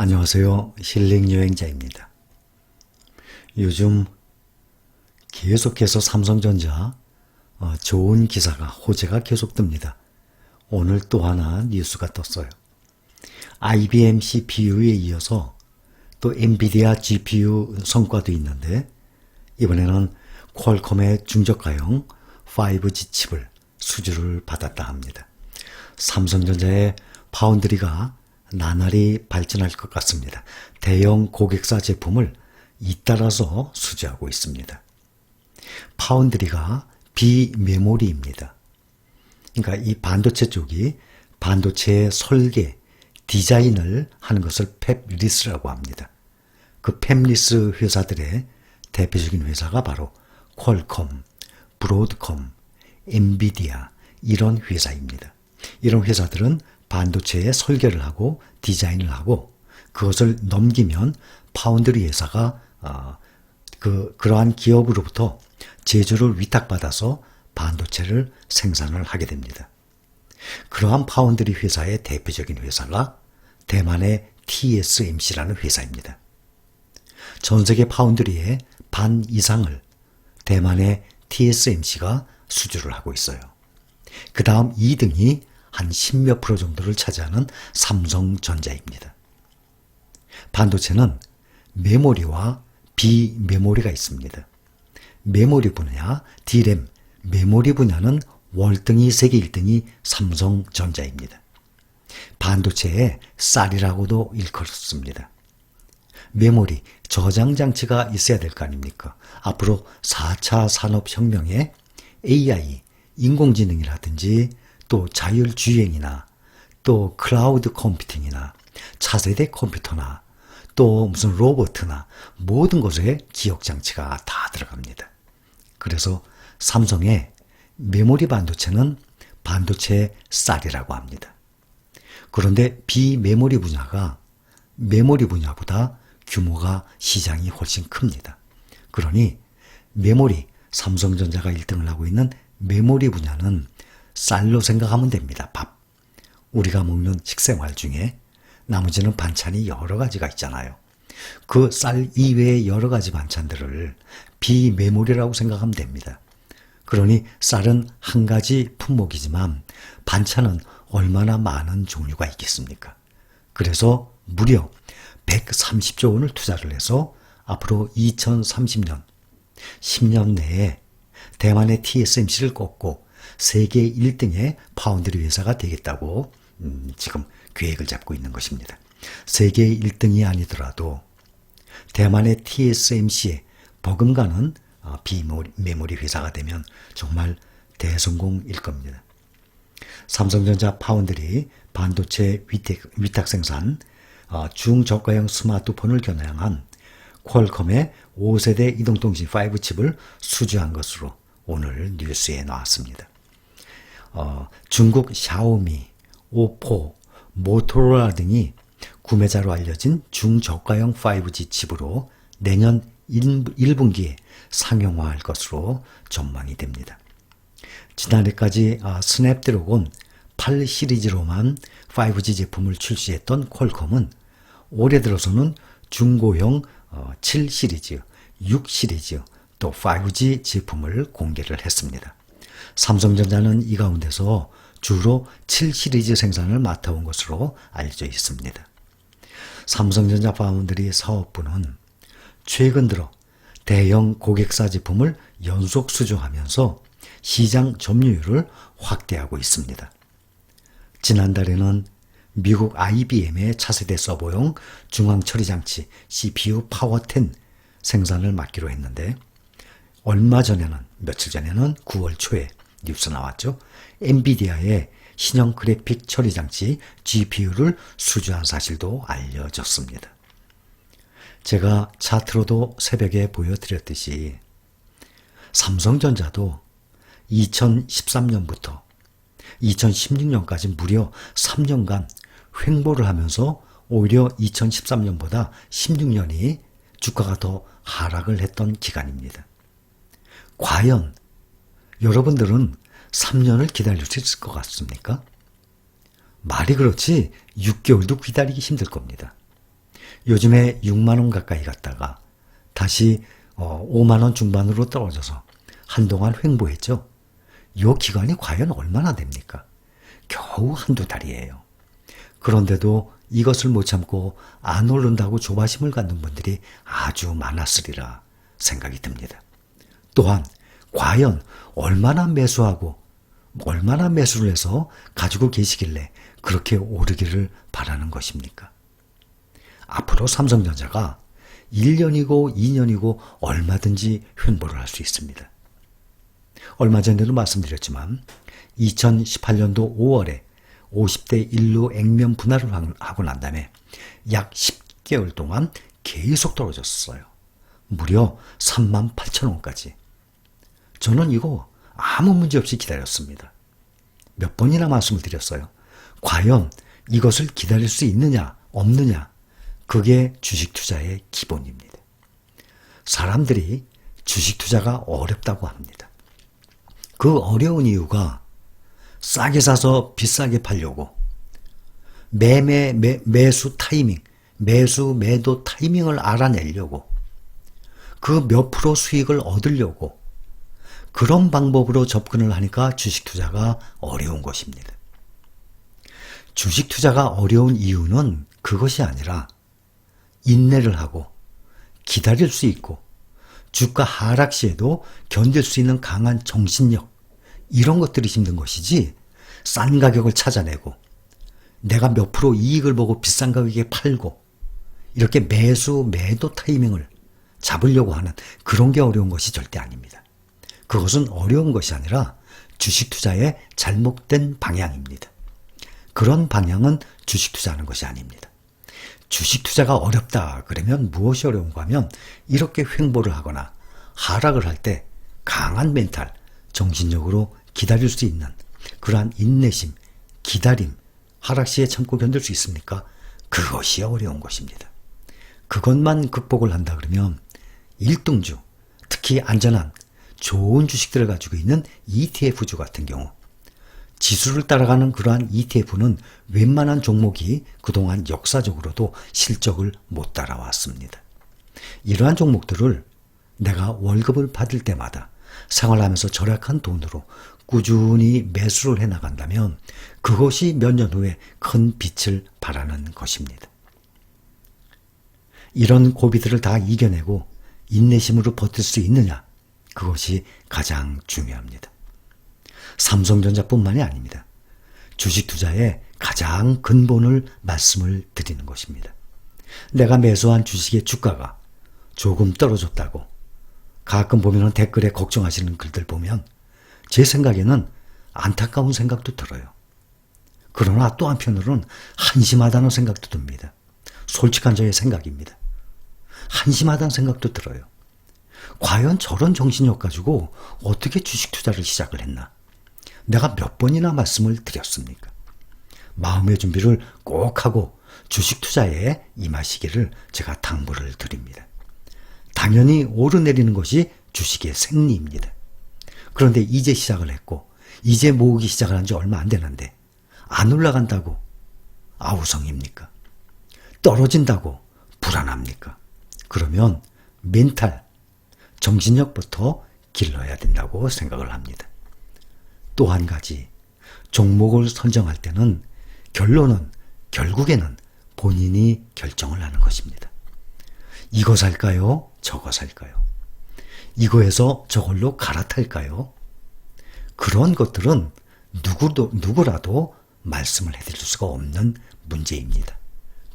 안녕하세요. 힐링여행자입니다. 요즘 계속해서 삼성전자 좋은 기사가 호재가 계속 뜹니다. 오늘 또 하나 뉴스가 떴어요. IBM CPU에 이어서 또 엔비디아 GPU 성과도 있는데 이번에는 퀄컴의 중저가형 5G 칩을 수주를 받았다 합니다. 삼성전자의 파운드리가 나날이 발전할 것 같습니다. 대형 고객사 제품을 잇따라서 수주하고 있습니다. 파운드리가 비메모리입니다. 그러니까 이 반도체 쪽이 반도체의 설계, 디자인을 하는 것을 팹리스라고 합니다. 그 팹리스 회사들의 대표적인 회사가 바로 퀄컴, 브로드컴, 엔비디아 이런 회사입니다. 이런 회사들은 반도체의 설계를 하고 디자인을 하고 그것을 넘기면 파운드리 회사가 그러한 기업으로부터 제조를 위탁받아서 반도체를 생산을 하게 됩니다. 그러한 파운드리 회사의 대표적인 회사가 대만의 TSMC라는 회사입니다. 전 세계 파운드리의 반 이상을 대만의 TSMC가 수주를 하고 있어요. 그 다음 2등이 한 10몇 프로 정도를 차지하는 삼성전자입니다. 반도체는 메모리와 비메모리가 있습니다. 메모리 분야, D램, 메모리 분야는 월등히 세계 1등이 삼성전자입니다. 반도체의 쌀이라고도 일컬었습니다. 메모리, 저장 장치가 있어야 될 거 아닙니까? 앞으로 4차 산업혁명에 AI, 인공지능이라든지 또 자율주행이나 또 클라우드 컴퓨팅이나 차세대 컴퓨터나 또 무슨 로봇이나 모든 것에 기억장치가 다 들어갑니다. 그래서 삼성의 메모리 반도체는 반도체의 쌀이라고 합니다. 그런데 비메모리 분야가 메모리 분야보다 규모가 시장이 훨씬 큽니다. 그러니 메모리, 삼성전자가 1등을 하고 있는 메모리 분야는 쌀로 생각하면 됩니다. 밥. 우리가 먹는 식생활 중에 나머지는 반찬이 여러 가지가 있잖아요. 그 쌀 이외의 여러 가지 반찬들을 비메모리라고 생각하면 됩니다. 그러니 쌀은 한 가지 품목이지만 반찬은 얼마나 많은 종류가 있겠습니까? 그래서 무려 130조 원을 투자를 해서 앞으로 2030년, 10년 내에 대만의 TSMC를 꺾고 세계 1등의 파운드리 회사가 되겠다고 지금 계획을 잡고 있는 것입니다. 세계 1등이 아니더라도 대만의 TSMC에 버금가는 비메모리 회사가 되면 정말 대성공일 겁니다. 삼성전자 파운드리 반도체 위탁 생산 중저가형 스마트폰을 겨냥한 퀄컴의 5세대 이동통신 5칩을 수주한 것으로 오늘 뉴스에 나왔습니다. 중국 샤오미, 오포, 모토로라 등이 구매자로 알려진 중저가형 5G 칩으로 내년 1분기에 상용화할 것으로 전망이 됩니다. 지난해까지 스냅드래곤 8 시리즈로만 5G 제품을 출시했던 퀄컴은 올해 들어서는 중고형 7 시리즈, 6 시리즈, 또 5G 제품을 공개를 했습니다. 삼성전자는 이 가운데서 주로 7 시리즈 생산을 맡아온 것으로 알려져 있습니다. 삼성전자 파운드리 사업부는 최근 들어 대형 고객사 제품을 연속 수주하면서 시장 점유율을 확대하고 있습니다. 지난달에는 미국 IBM의 차세대 서버용 중앙처리장치 CPU 파워10 생산을 맡기로 했는데 얼마 전에는 며칠 전에는 9월 초에 뉴스 나왔죠. 엔비디아의 신형 그래픽 처리장치 GPU를 수주한 사실도 알려졌습니다. 제가 차트로도 새벽에 보여드렸듯이 삼성전자도 2013년부터 2016년까지 무려 3년간 횡보를 하면서 오히려 2013년보다 16년이 주가가 더 하락을 했던 기간입니다. 과연 여러분들은 3년을 기다릴 수 있을 것 같습니까? 말이 그렇지 6개월도 기다리기 힘들 겁니다. 요즘에 6만 원 가까이 갔다가 다시 5만 원 중반으로 떨어져서 한동안 횡보했죠. 이 기간이 과연 얼마나 됩니까? 겨우 한두 달이에요. 그런데도 이것을 못 참고 안 오른다고 조바심을 갖는 분들이 아주 많았으리라 생각이 듭니다. 또한 과연 얼마나 매수하고 얼마나 매수를 해서 가지고 계시길래 그렇게 오르기를 바라는 것입니까? 앞으로 삼성전자가 1년이고 2년이고 얼마든지 횡보를 할 수 있습니다. 얼마 전에도 말씀드렸지만 2018년도 5월에 50대 1로 액면 분할을 하고 난 다음에 약 10개월 동안 계속 떨어졌어요. 무려 38,000원까지. 저는 이거 아무 문제 없이 기다렸습니다. 몇 번이나 말씀을 드렸어요. 과연 이것을 기다릴 수 있느냐 없느냐, 그게 주식 투자의 기본입니다. 사람들이 주식 투자가 어렵다고 합니다. 그 어려운 이유가 싸게 사서 비싸게 팔려고 매수 타이밍, 매도 타이밍을 알아내려고 그 몇 프로 수익을 얻으려고 그런 방법으로 접근을 하니까 주식 투자가 어려운 것입니다. 주식 투자가 어려운 이유는 그것이 아니라 인내를 하고 기다릴 수 있고 주가 하락 시에도 견딜 수 있는 강한 정신력, 이런 것들이 힘든 것이지, 싼 가격을 찾아내고 내가 몇 프로 이익을 보고 비싼 가격에 팔고 이렇게 매도 타이밍을 잡으려고 하는 그런 게 어려운 것이 절대 아닙니다. 그것은 어려운 것이 아니라 주식 투자의 잘못된 방향입니다. 그런 방향은 주식 투자하는 것이 아닙니다. 주식 투자가 어렵다 그러면 무엇이 어려운가 하면 이렇게 횡보를 하거나 하락을 할 때 강한 멘탈, 정신력으로 기다릴 수 있는 그러한 인내심, 기다림, 하락 시에 참고 견딜 수 있습니까? 그것이 어려운 것입니다. 그것만 극복을 한다 그러면 1등주, 특히 안전한 좋은 주식들을 가지고 있는 ETF주 같은 경우, 지수를 따라가는 그러한 ETF는 웬만한 종목이 그동안 역사적으로도 실적을 못 따라왔습니다. 이러한 종목들을 내가 월급을 받을 때마다 생활하면서 절약한 돈으로 꾸준히 매수를 해나간다면 그것이 몇 년 후에 큰 빛을 발하는 것입니다. 이런 고비들을 다 이겨내고 인내심으로 버틸 수 있느냐, 그것이 가장 중요합니다. 삼성전자뿐만이 아닙니다. 주식 투자의 가장 근본을 말씀을 드리는 것입니다. 내가 매수한 주식의 주가가 조금 떨어졌다고 가끔 보면 댓글에 걱정하시는 글들 보면 제 생각에는 안타까운 생각도 들어요. 그러나 또 한편으로는 한심하다는 생각도 듭니다. 솔직한 저의 생각입니다. 한심하다는 생각도 들어요. 과연 저런 정신력 가지고 어떻게 주식 투자를 시작을 했나? 내가 몇 번이나 말씀을 드렸습니까? 마음의 준비를 꼭 하고 주식 투자에 임하시기를 제가 당부를 드립니다. 당연히 오르내리는 것이 주식의 생리입니다. 그런데 이제 시작을 했고 이제 모으기 시작을 한 지 얼마 안 되는데 안 올라간다고 아우성입니까? 떨어진다고 불안합니까? 그러면 멘탈, 정신력부터 길러야 된다고 생각을 합니다. 또 한 가지, 종목을 선정할 때는 결국에는 본인이 결정을 하는 것입니다. 이거 살까요? 저거 살까요? 이거에서 저걸로 갈아탈까요? 그런 것들은 누구라도 말씀을 해드릴 수가 없는 문제입니다.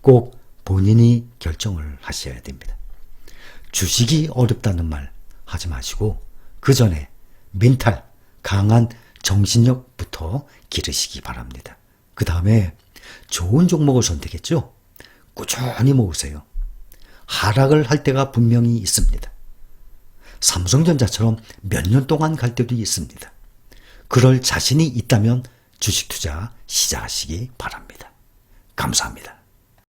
꼭 본인이 결정을 하셔야 됩니다. 주식이 어렵다는 말 하지 마시고 그 전에 멘탈, 강한 정신력부터 기르시기 바랍니다. 그 다음에 좋은 종목을 선택했죠? 꾸준히 모으세요. 하락을 할 때가 분명히 있습니다. 삼성전자처럼 몇 년 동안 갈 때도 있습니다. 그럴 자신이 있다면 주식 투자 시작하시기 바랍니다. 감사합니다.